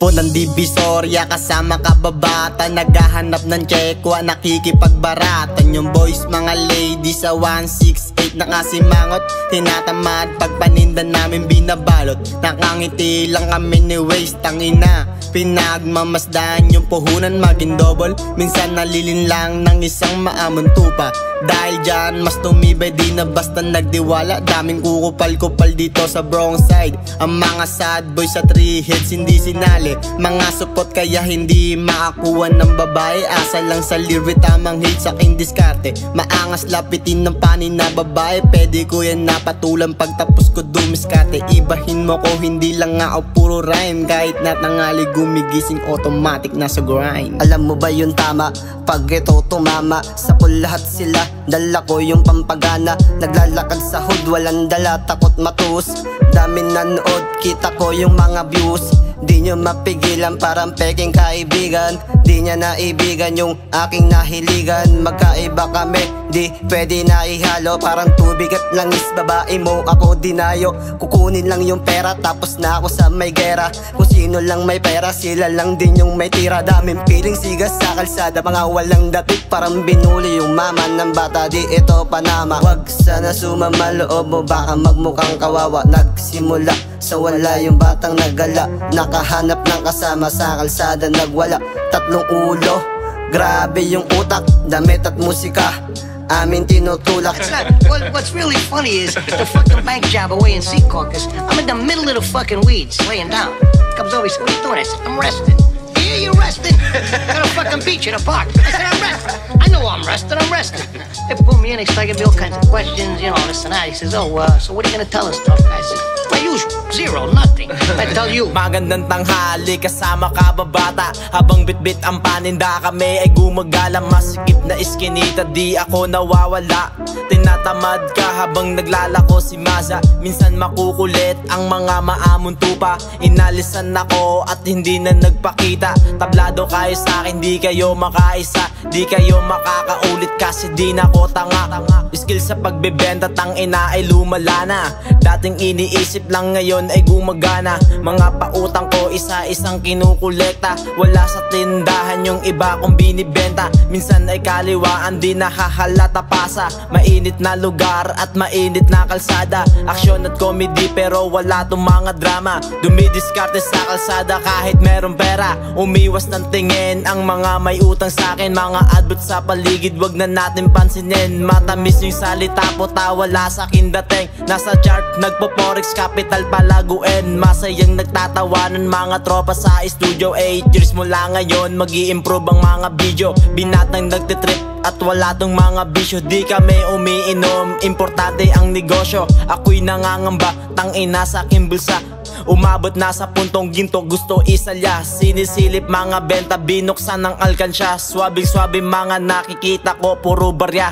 Punang Divisoria kasama kababata, naghahanap ng tsekwa, nakikipagbaratan. Yung boys mga ladies sa 168 nakasimangot, tinatamad pagpaninda namin binabalot. Nakangiti lang kami ni waste, tangina pinagmamasdan yung puhunan maging double. Minsan nalilin lang ng isang maamon tupa. Dahil dyan mas tumibay, di na basta nagdiwala. Daming kukupal-kupal dito sa Bronx side. Ang mga sad boys sa 3 heads hindi sinali. Mga supot kaya hindi makakuha ng babae. Asa lang sa lirit, tamang hit sa aking diskarte. Maangas lapitin ng panin na babae. Pwede ko yan napatulang pagtapos ko dumiskarte. Ibahin mo ko, hindi lang nga o puro rhyme. Kahit na tangali gumigising, automatic na sa grind. Alam mo ba yung tama? Pag ito tumama, sa ko lahat sila. Dala ko yung pampagana, naglalakad sa hood, walang dala, takot matus. Dami nanood, kita ko yung mga views. Di nyo mapigilan, parang peking kaibigan. Di niya naibigan yung aking nahiligan. Magkaiba kami, di pwede na ihalo. Parang tubig at langis, babae mo, ako dinayo. Kukunin lang yung pera, tapos na ako sa may gera. Kung sino lang may pera, sila lang din yung may tira. Daming piling sigas sa kalsada, mga walang dating. Parang binuli yung mama ng bata, di ito Panama. Wag sana sumama loob mo, baka magmukhang kawawa. Nagsimula sa wala yung batang nagala, nakahanap ng kasama sa kalsada nagwala. Tatlong ulo, grabe yung utak, damit at musika amin tinutulak. What's really funny is the fucking bank job away in Secaucus. I'm in the middle of the fucking weeds, laying down. Comes over, he said, "What are you doing?" I said, "I'm resting." "Yeah, you're resting." "Got a fucking beach in a park." I said, "I'm resting." "I know I'm resting, I'm resting." They pull me in, they start giving me all kinds of questions, you know, this and that. He says, "Oh, so what are you gonna tell us, tough guy?" I said, "My usual, zero, nothing. I tell you." Magandang tanghali, kasama kababata. Habang bitbit ang paninda, kami ay gumagala. Masikip na iskinita, di ako nawawala. Tinatamad ka habang naglalako si Maza. Minsan makukulit ang mga maamon tupa. Inalisan ako at hindi na nagpakita. Tablado kayo sa akin, di kayo makaisa. Di kayo makakaulit kasi di na ko tanga. Skill sa pagbebenta, tangina ay lumala na. Dating iniisip lang, ngayon ay gumagana. Mga pautang ko isa-isang kinukulekta. Wala sa tindahan yung iba kong binibenta. Minsan ay kaliwaan, di nahahalata pasa. Mainit na lugar at mainit na kalsada. Aksyon at comedy pero wala tong mga drama. Dumidiskarte sa kalsada kahit merong pera. Umiwas ng tingin ang mga may utang sa akin. Mga advert sa paligid, wag na natin pansinin. Matamis yung salita, puta wala sa akin dating. Nasa chart, nagpo-forex capital palaguin. Masayang nagtatawanan mga tropa sa studio. 8 years mula ngayon, mag-i-improve ang mga video. Binatang nagtitrip at wala tong mga bisyo. Di kami umiinom, importante ang negosyo. Ako'y nangangamba, tangina sa aking bulsa. Umabot na sa puntong ginto, gusto isalya. Sinisilip mga benta, binuksan ng alkansya. Swabing-swabe mga nakikita ko, puro barya.